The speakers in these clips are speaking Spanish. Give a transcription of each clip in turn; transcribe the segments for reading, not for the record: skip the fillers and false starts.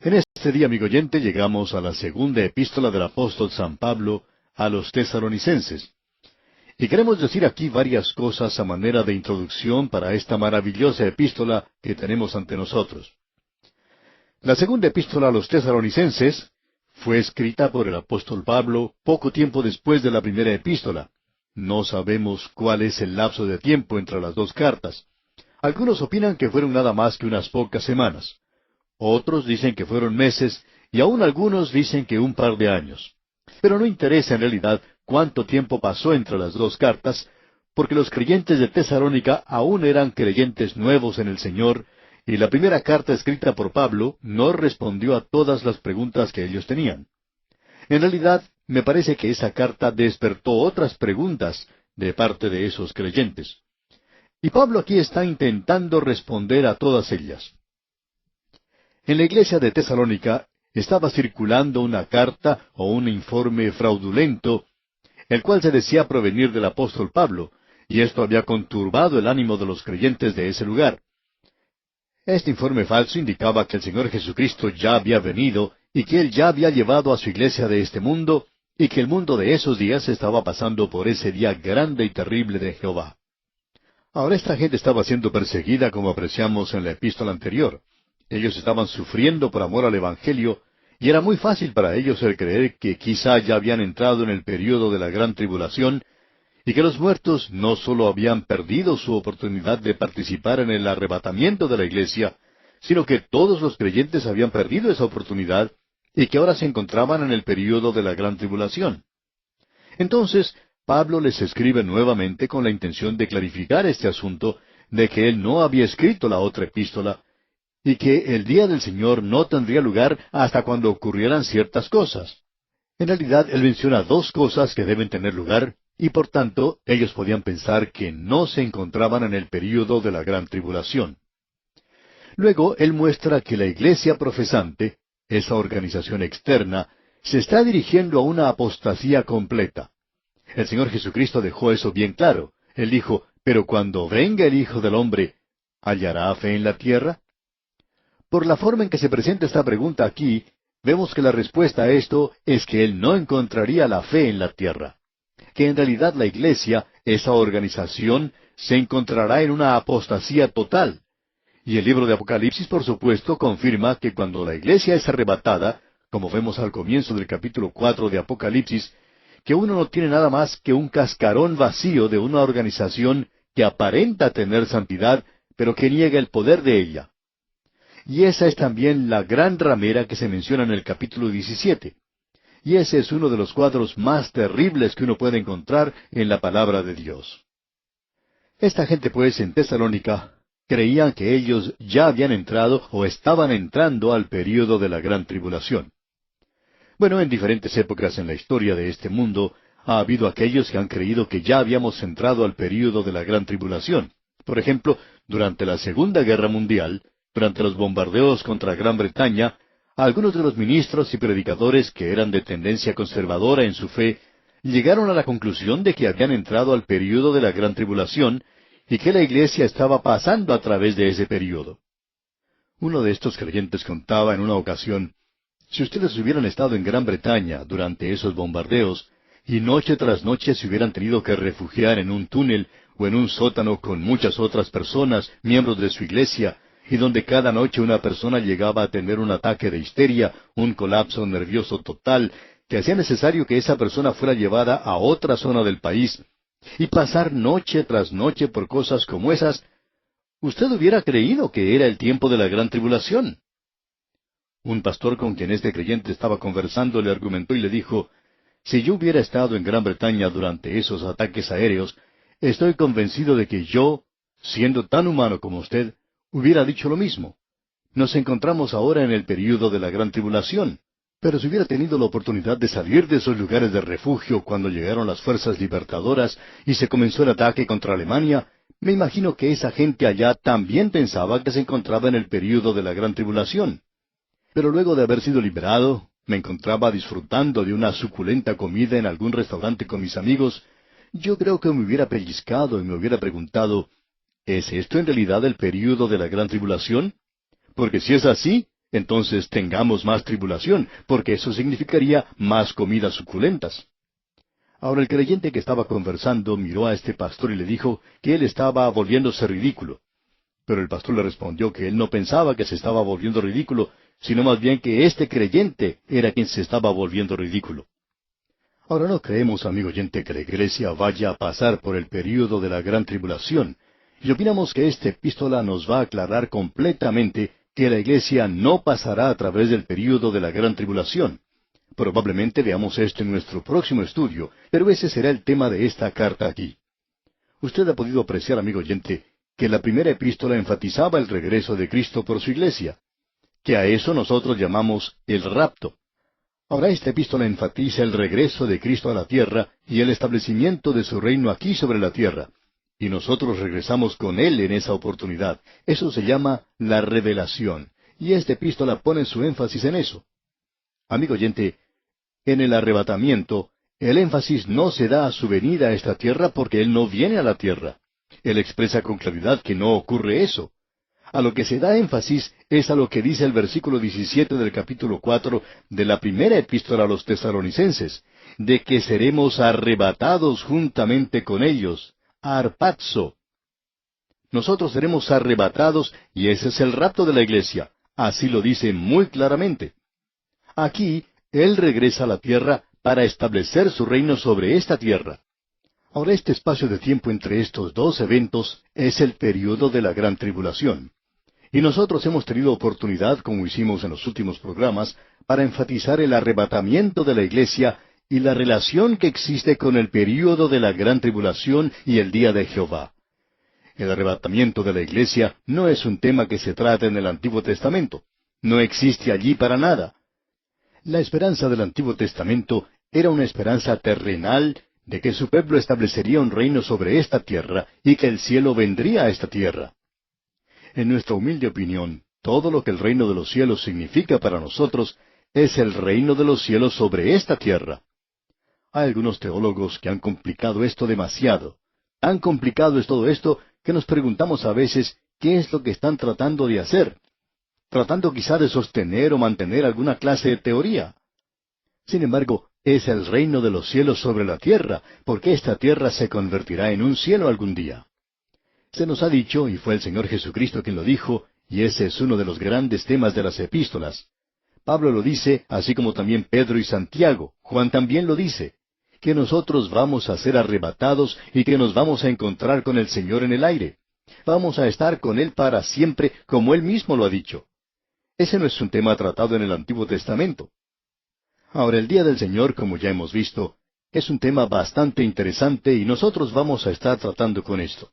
En este día, amigo oyente, llegamos a la segunda epístola del apóstol San Pablo a los tesalonicenses. Y queremos decir aquí varias cosas a manera de introducción para esta maravillosa epístola que tenemos ante nosotros. La segunda epístola a los tesalonicenses fue escrita por el apóstol Pablo poco tiempo después de la primera epístola. No sabemos cuál es el lapso de tiempo entre las dos cartas. Algunos opinan que fueron nada más que unas pocas semanas. Otros dicen que fueron meses, y aún algunos dicen que un par de años. Pero no interesa en realidad cuánto tiempo pasó entre las dos cartas, porque los creyentes de Tesalónica aún eran creyentes nuevos en el Señor, y la primera carta escrita por Pablo no respondió a todas las preguntas que ellos tenían. En realidad, me parece que esa carta despertó otras preguntas de parte de esos creyentes. Y Pablo aquí está intentando responder a todas ellas. En la iglesia de Tesalónica estaba circulando una carta o un informe fraudulento, el cual se decía provenir del apóstol Pablo, y esto había conturbado el ánimo de los creyentes de ese lugar. Este informe falso indicaba que el Señor Jesucristo ya había venido y que Él ya había llevado a su iglesia de este mundo, y que el mundo de esos días estaba pasando por ese día grande y terrible de Jehová. Ahora esta gente estaba siendo perseguida como apreciamos en la epístola anterior. Ellos estaban sufriendo por amor al Evangelio, y era muy fácil para ellos el creer que quizá ya habían entrado en el período de la gran tribulación, y que los muertos no sólo habían perdido su oportunidad de participar en el arrebatamiento de la iglesia, sino que todos los creyentes habían perdido esa oportunidad, y que ahora se encontraban en el período de la gran tribulación. Entonces, Pablo les escribe nuevamente con la intención de clarificar este asunto, de que él no había escrito la otra epístola, y que el día del Señor no tendría lugar hasta cuando ocurrieran ciertas cosas. En realidad, él menciona dos cosas que deben tener lugar, y por tanto, ellos podían pensar que no se encontraban en el período de la gran tribulación. Luego, él muestra que la iglesia profesante, esa organización externa, se está dirigiendo a una apostasía completa. El Señor Jesucristo dejó eso bien claro. Él dijo, pero cuando venga el Hijo del Hombre, ¿hallará fe en la tierra? Por la forma en que se presenta esta pregunta aquí, vemos que la respuesta a esto es que él no encontraría la fe en la tierra. Que en realidad la iglesia, esa organización, se encontrará en una apostasía total. Y el libro de Apocalipsis, por supuesto, confirma que cuando la iglesia es arrebatada, como vemos al comienzo del capítulo 4 de Apocalipsis, que uno no tiene nada más que un cascarón vacío de una organización que aparenta tener santidad, pero que niega el poder de ella. Y esa es también la gran ramera que se menciona en el capítulo 17. Y ese es uno de los cuadros más terribles que uno puede encontrar en la palabra de Dios. Esta gente, pues, en Tesalónica, creían que ellos ya habían entrado o estaban entrando al período de la gran tribulación. Bueno, en diferentes épocas en la historia de este mundo, ha habido aquellos que han creído que ya habíamos entrado al período de la gran tribulación. Por ejemplo, durante la Segunda Guerra Mundial, durante los bombardeos contra Gran Bretaña, algunos de los ministros y predicadores que eran de tendencia conservadora en su fe, llegaron a la conclusión de que habían entrado al período de la gran tribulación y que la iglesia estaba pasando a través de ese período. Uno de estos creyentes contaba en una ocasión, si ustedes hubieran estado en Gran Bretaña durante esos bombardeos, y noche tras noche se hubieran tenido que refugiar en un túnel o en un sótano con muchas otras personas, miembros de su iglesia, y donde cada noche una persona llegaba a tener un ataque de histeria, un colapso nervioso total, que hacía necesario que esa persona fuera llevada a otra zona del país, y pasar noche tras noche por cosas como esas, usted hubiera creído que era el tiempo de la gran tribulación. Un pastor con quien este creyente estaba conversando le argumentó y le dijo, si yo hubiera estado en Gran Bretaña durante esos ataques aéreos, estoy convencido de que yo, siendo tan humano como usted, hubiera dicho lo mismo. Nos encontramos ahora en el período de la gran tribulación, pero si hubiera tenido la oportunidad de salir de esos lugares de refugio cuando llegaron las fuerzas libertadoras y se comenzó el ataque contra Alemania, me imagino que esa gente allá también pensaba que se encontraba en el período de la gran tribulación. Pero luego de haber sido liberado, me encontraba disfrutando de una suculenta comida en algún restaurante con mis amigos, yo creo que me hubiera pellizcado y me hubiera preguntado, ¿es esto en realidad el período de la gran tribulación? Porque si es así, entonces tengamos más tribulación, porque eso significaría más comidas suculentas. Ahora el creyente que estaba conversando miró a este pastor y le dijo que él estaba volviéndose ridículo. Pero el pastor le respondió que él no pensaba que se estaba volviendo ridículo, sino más bien que este creyente era quien se estaba volviendo ridículo. Ahora no creemos, amigo oyente, que la iglesia vaya a pasar por el período de la gran tribulación, y opinamos que esta epístola nos va a aclarar completamente que la iglesia no pasará a través del período de la gran tribulación. Probablemente veamos esto en nuestro próximo estudio, pero ese será el tema de esta carta aquí. Usted ha podido apreciar, amigo oyente, que la primera epístola enfatizaba el regreso de Cristo por su iglesia, que a eso nosotros llamamos el rapto. Ahora esta epístola enfatiza el regreso de Cristo a la tierra y el establecimiento de su reino aquí sobre la tierra, y nosotros regresamos con Él en esa oportunidad. Eso se llama la revelación, y esta epístola pone su énfasis en eso. Amigo oyente, en el arrebatamiento, el énfasis no se da a su venida a esta tierra porque Él no viene a la tierra. Él expresa con claridad que no ocurre eso. A lo que se da énfasis es a lo que dice el versículo 17 del capítulo 4 de la primera epístola a los tesalonicenses, de que seremos arrebatados juntamente con ellos, arpazo. Nosotros seremos arrebatados y ese es el rapto de la iglesia. Así lo dice muy claramente. Aquí, Él regresa a la tierra para establecer su reino sobre esta tierra. Ahora, este espacio de tiempo entre estos dos eventos es el período de la gran tribulación. Y nosotros hemos tenido oportunidad, como hicimos en los últimos programas, para enfatizar el arrebatamiento de la iglesia y la relación que existe con el período de la gran tribulación y el día de Jehová. El arrebatamiento de la iglesia no es un tema que se trata en el Antiguo Testamento. No existe allí para nada. La esperanza del Antiguo Testamento era una esperanza terrenal de que su pueblo establecería un reino sobre esta tierra y que el cielo vendría a esta tierra. En nuestra humilde opinión, todo lo que el reino de los cielos significa para nosotros es el reino de los cielos sobre esta tierra. Hay algunos teólogos que han complicado esto demasiado. Tan complicado es todo esto que nos preguntamos a veces qué es lo que están tratando de hacer, tratando quizá de sostener o mantener alguna clase de teoría. Sin embargo, es el reino de los cielos sobre la tierra, porque esta tierra se convertirá en un cielo algún día. Se nos ha dicho, y fue el Señor Jesucristo quien lo dijo, y ese es uno de los grandes temas de las epístolas. Pablo lo dice, así como también Pedro y Santiago. Juan también lo dice, que nosotros vamos a ser arrebatados y que nos vamos a encontrar con el Señor en el aire. Vamos a estar con Él para siempre, como Él mismo lo ha dicho. Ese no es un tema tratado en el Antiguo Testamento. Ahora, el día del Señor, como ya hemos visto, es un tema bastante interesante y nosotros vamos a estar tratando con esto.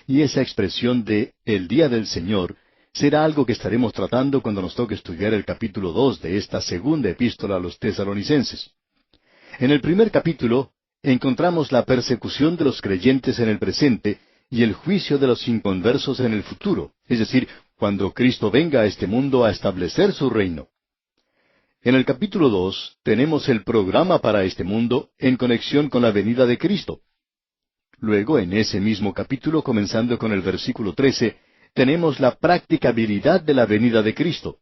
Y esa expresión de el día del Señor será algo que estaremos tratando cuando nos toque estudiar el capítulo 2 de esta segunda epístola a los tesalonicenses. En el primer capítulo encontramos la persecución de los creyentes en el presente y el juicio de los inconversos en el futuro, es decir, cuando Cristo venga a este mundo a establecer su reino. En el capítulo 2 tenemos el programa para este mundo en conexión con la venida de Cristo. Luego, en ese mismo capítulo, comenzando con el versículo 13, tenemos la practicabilidad de la venida de Cristo.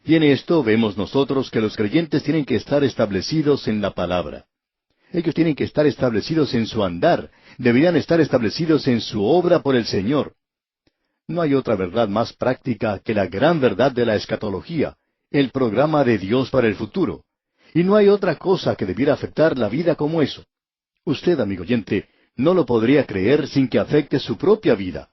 Y en esto vemos nosotros que los creyentes tienen que estar establecidos en la palabra. Ellos tienen que estar establecidos en su andar, deberían estar establecidos en su obra por el Señor. No hay otra verdad más práctica que la gran verdad de la escatología, el programa de Dios para el futuro. Y no hay otra cosa que debiera afectar la vida como eso. Usted, amigo oyente, no lo podría creer sin que afecte su propia vida.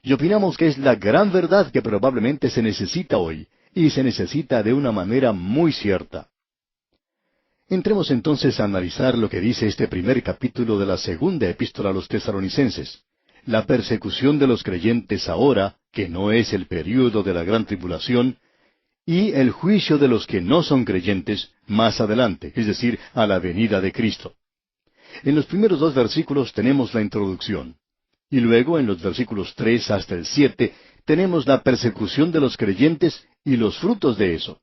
Y opinamos que es la gran verdad que probablemente se necesita hoy, y se necesita de una manera muy cierta. Entremos entonces a analizar lo que dice este primer capítulo de la segunda epístola a los tesalonicenses. La persecución de los creyentes ahora, que no es el período de la gran tribulación, y el juicio de los que no son creyentes más adelante, es decir, a la venida de Cristo. En los primeros dos versículos tenemos la introducción, y luego en los versículos 3 hasta el 7 tenemos la persecución de los creyentes y los frutos de eso.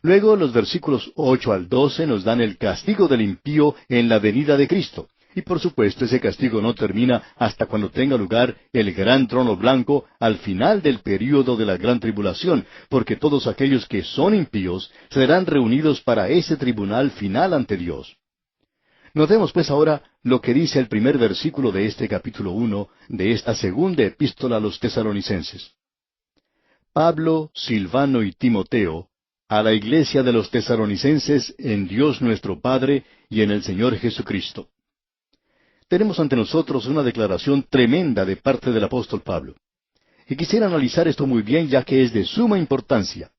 Luego los versículos 8 al 12 nos dan el castigo del impío en la venida de Cristo, Y por supuesto ese castigo no termina hasta cuando tenga lugar el gran trono blanco al final del período de la gran tribulación, porque todos aquellos que son impíos serán reunidos para ese tribunal final ante Dios. Notemos pues ahora lo que dice el primer versículo de este capítulo 1 de esta segunda epístola a los Tesalonicenses. Pablo, Silvano y Timoteo, a la iglesia de los Tesalonicenses en Dios nuestro Padre y en el Señor Jesucristo. Tenemos ante nosotros una declaración tremenda de parte del apóstol Pablo. Y quisiera analizar esto muy bien ya que es de suma importancia.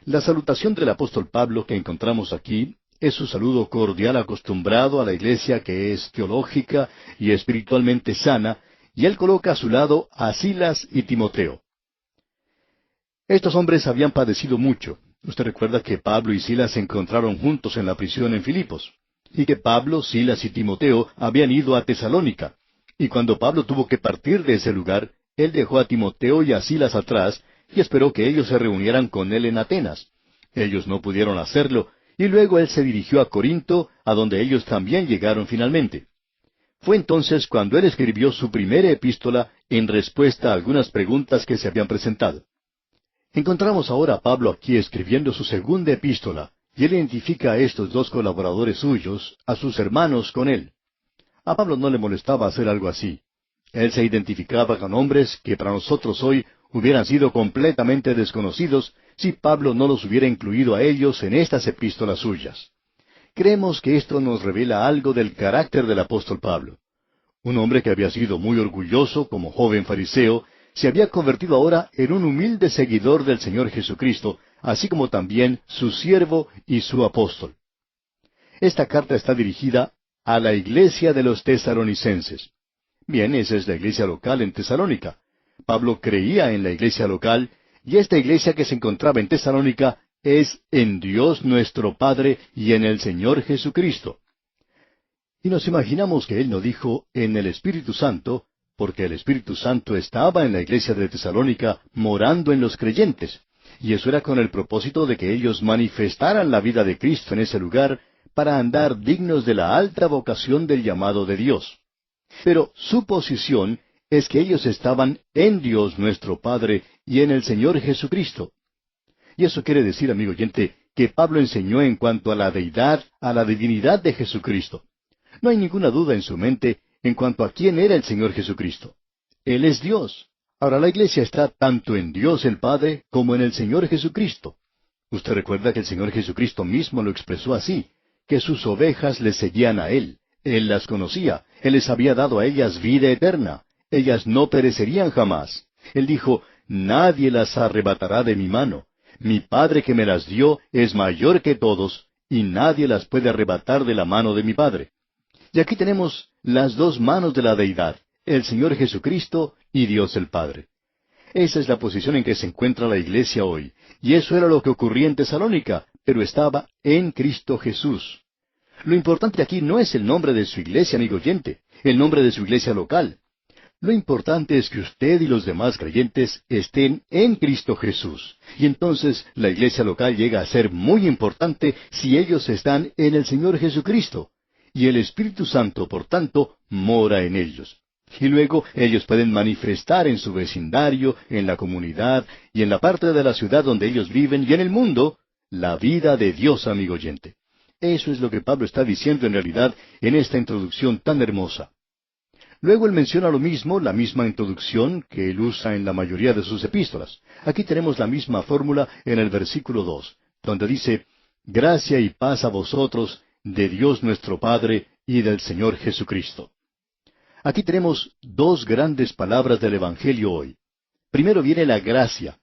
La salutación del apóstol Pablo que encontramos aquí es su saludo cordial acostumbrado a la iglesia que es teológica y espiritualmente sana, y él coloca a su lado a Silas y Timoteo. Estos hombres habían padecido mucho. Usted recuerda que Pablo y Silas se encontraron juntos en la prisión en Filipos, y que Pablo, Silas y Timoteo habían ido a Tesalónica. Y cuando Pablo tuvo que partir de ese lugar, él dejó a Timoteo y a Silas atrás, y esperó que ellos se reunieran con él en Atenas. Ellos no pudieron hacerlo, y luego él se dirigió a Corinto, a donde ellos también llegaron finalmente. Fue entonces cuando él escribió su primera epístola en respuesta a algunas preguntas que se habían presentado. Encontramos ahora a Pablo aquí escribiendo su segunda epístola, y él identifica a estos dos colaboradores suyos, a sus hermanos, con él. A Pablo no le molestaba hacer algo así. Él se identificaba con hombres que para nosotros hoy hubieran sido completamente desconocidos si Pablo no los hubiera incluido a ellos en estas epístolas suyas. Creemos que esto nos revela algo del carácter del apóstol Pablo. Un hombre que había sido muy orgulloso como joven fariseo, se había convertido ahora en un humilde seguidor del Señor Jesucristo, así como también su siervo y su apóstol. Esta carta está dirigida a la iglesia de los tesalonicenses. Bien, esa es la iglesia local en Tesalónica. Pablo creía en la iglesia local, y esta iglesia que se encontraba en Tesalónica es en Dios nuestro Padre y en el Señor Jesucristo. Y nos imaginamos que él no dijo en el Espíritu Santo, porque el Espíritu Santo estaba en la iglesia de Tesalónica morando en los creyentes, y eso era con el propósito de que ellos manifestaran la vida de Cristo en ese lugar para andar dignos de la alta vocación del llamado de Dios. Pero su posición es que ellos estaban en Dios nuestro Padre y en el Señor Jesucristo. Y eso quiere decir, amigo oyente, que Pablo enseñó en cuanto a la deidad, a la divinidad de Jesucristo. No hay ninguna duda en su mente en cuanto a quién era el Señor Jesucristo. Él es Dios. Ahora la iglesia está tanto en Dios el Padre como en el Señor Jesucristo. Usted recuerda que el Señor Jesucristo mismo lo expresó así, que sus ovejas le seguían a Él. Él las conocía. Él les había dado a ellas vida eterna. Ellas no perecerían jamás. Él dijo, nadie las arrebatará de mi mano. Mi Padre que me las dio es mayor que todos, y nadie las puede arrebatar de la mano de mi Padre. Y aquí tenemos las dos manos de la deidad, el Señor Jesucristo y Dios el Padre. Esa es la posición en que se encuentra la iglesia hoy, y eso era lo que ocurría en Tesalónica, pero estaba en Cristo Jesús. Lo importante aquí no es el nombre de su iglesia, amigo oyente, el nombre de su iglesia local. Lo importante es que usted y los demás creyentes estén en Cristo Jesús. Y entonces la iglesia local llega a ser muy importante si ellos están en el Señor Jesucristo. Y el Espíritu Santo, por tanto, mora en ellos. Y luego ellos pueden manifestar en su vecindario, en la comunidad y en la parte de la ciudad donde ellos viven y en el mundo, la vida de Dios, amigo oyente. Eso es lo que Pablo está diciendo en realidad en esta introducción tan hermosa. Luego él menciona lo mismo, la misma introducción que él usa en la mayoría de sus epístolas. Aquí tenemos la misma fórmula en el versículo 2, donde dice, gracia y paz a vosotros, de Dios nuestro Padre y del Señor Jesucristo. Aquí tenemos dos grandes palabras del Evangelio hoy. Primero viene la gracia.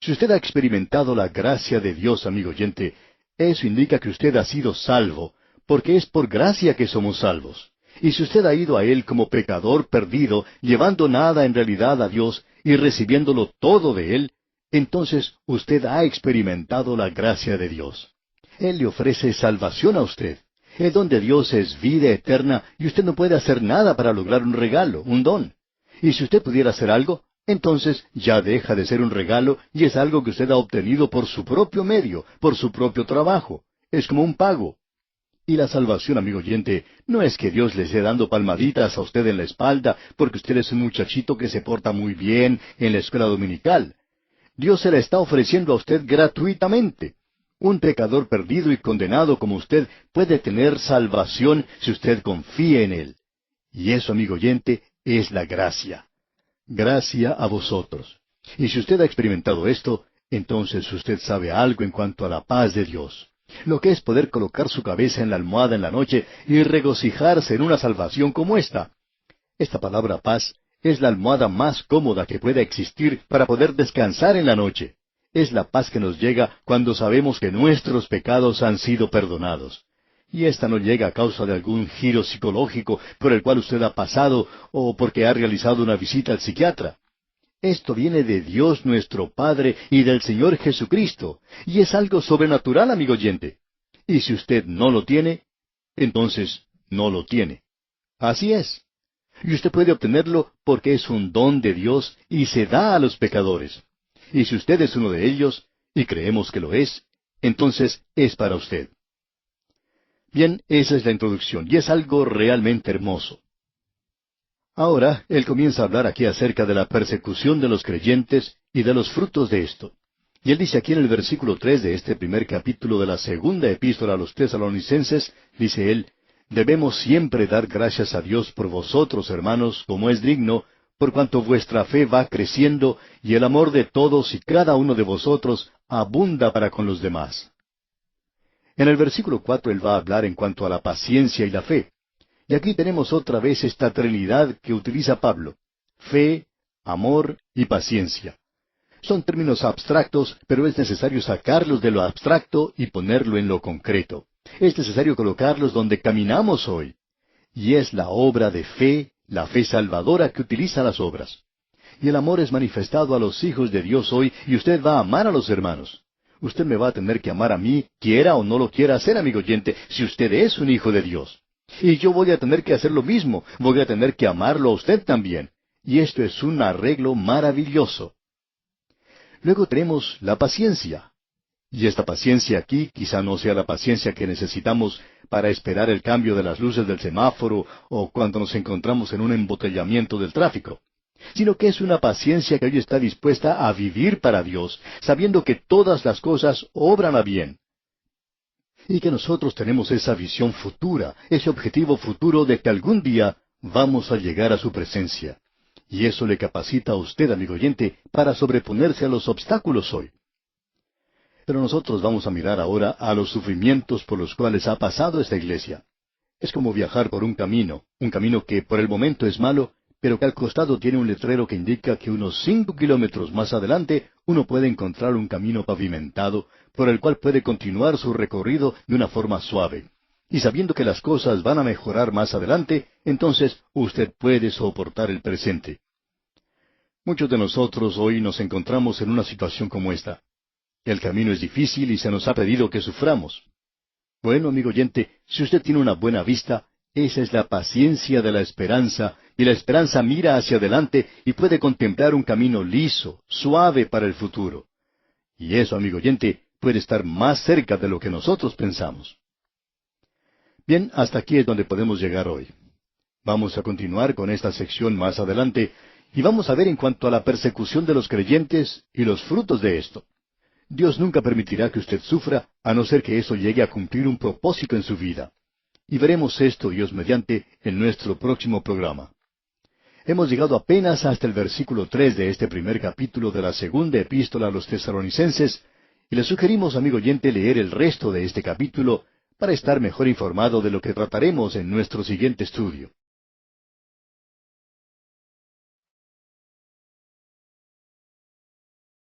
Si usted ha experimentado la gracia de Dios, amigo oyente, eso indica que usted ha sido salvo, porque es por gracia que somos salvos. Y si usted ha ido a Él como pecador perdido, llevando nada en realidad a Dios y recibiéndolo todo de Él, entonces usted ha experimentado la gracia de Dios. Él le ofrece salvación a usted. El don de Dios es vida eterna y usted no puede hacer nada para lograr un regalo, un don. Y si usted pudiera hacer algo, entonces ya deja de ser un regalo y es algo que usted ha obtenido por su propio medio, por su propio trabajo. Es como un pago. Y la salvación, amigo oyente, no es que Dios le esté dando palmaditas a usted en la espalda porque usted es un muchachito que se porta muy bien en la escuela dominical. Dios se la está ofreciendo a usted gratuitamente. Un pecador perdido y condenado como usted puede tener salvación si usted confía en Él. Y eso, amigo oyente, es la gracia. Gracia a vosotros. Y si usted ha experimentado esto, entonces usted sabe algo en cuanto a la paz de Dios. Lo que es poder colocar su cabeza en la almohada en la noche y regocijarse en una salvación como esta. Esta palabra paz es la almohada más cómoda que pueda existir para poder descansar en la noche. Es la paz que nos llega cuando sabemos que nuestros pecados han sido perdonados. Y esta no llega a causa de algún giro psicológico por el cual usted ha pasado o porque ha realizado una visita al psiquiatra. Esto viene de Dios nuestro Padre y del Señor Jesucristo, y es algo sobrenatural, amigo oyente. Y si usted no lo tiene, entonces no lo tiene. Así es. Y usted puede obtenerlo porque es un don de Dios y se da a los pecadores. Y si usted es uno de ellos, y creemos que lo es, entonces es para usted. Bien, esa es la introducción, y es algo realmente hermoso. Ahora, él comienza a hablar aquí acerca de la persecución de los creyentes y de los frutos de esto. Y él dice aquí en el versículo 3 de este primer capítulo de la segunda epístola a los tesalonicenses, dice él, debemos siempre dar gracias a Dios por vosotros, hermanos, como es digno, por cuanto vuestra fe va creciendo y el amor de todos y cada uno de vosotros abunda para con los demás. En el versículo 4 él va a hablar en cuanto a la paciencia y la fe. Y aquí tenemos otra vez esta trinidad que utiliza Pablo: fe, amor y paciencia. Son términos abstractos, pero es necesario sacarlos de lo abstracto y ponerlo en lo concreto. Es necesario colocarlos donde caminamos hoy. Y es la obra de fe, la fe salvadora que utiliza las obras. Y el amor es manifestado a los hijos de Dios hoy, y usted va a amar a los hermanos. Usted me va a tener que amar a mí, quiera o no lo quiera hacer, amigo oyente, si usted es un hijo de Dios. Y yo voy a tener que hacer lo mismo, voy a tener que amarlo a usted también. Y esto es un arreglo maravilloso. Luego tenemos la paciencia. Y esta paciencia aquí quizá no sea la paciencia que necesitamos para esperar el cambio de las luces del semáforo o cuando nos encontramos en un embotellamiento del tráfico, sino que es una paciencia que hoy está dispuesta a vivir para Dios, sabiendo que todas las cosas obran a bien. Y que nosotros tenemos esa visión futura, ese objetivo futuro de que algún día vamos a llegar a su presencia. Y eso le capacita a usted, amigo oyente, para sobreponerse a los obstáculos hoy. Pero nosotros vamos a mirar ahora a los sufrimientos por los cuales ha pasado esta iglesia. Es como viajar por un camino que por el momento es malo, pero que al costado tiene un letrero que indica que unos 5 kilómetros más adelante uno puede encontrar un camino pavimentado por el cual puede continuar su recorrido de una forma suave. Y sabiendo que las cosas van a mejorar más adelante, entonces usted puede soportar el presente. Muchos de nosotros hoy nos encontramos en una situación como esta. El camino es difícil y se nos ha pedido que suframos. Bueno, amigo oyente, si usted tiene una buena vista, esa es la paciencia de la esperanza, y la esperanza mira hacia adelante y puede contemplar un camino liso, suave para el futuro. Y eso, amigo oyente, puede estar más cerca de lo que nosotros pensamos. Bien, hasta aquí es donde podemos llegar hoy. Vamos a continuar con esta sección más adelante, y vamos a ver en cuanto a la persecución de los creyentes y los frutos de esto. Dios nunca permitirá que usted sufra, a no ser que eso llegue a cumplir un propósito en su vida. Y veremos esto, Dios mediante, en nuestro próximo programa. Hemos llegado apenas hasta el versículo 3 de este primer capítulo de la segunda epístola a los tesalonicenses, y le sugerimos, amigo oyente, leer el resto de este capítulo para estar mejor informado de lo que trataremos en nuestro siguiente estudio.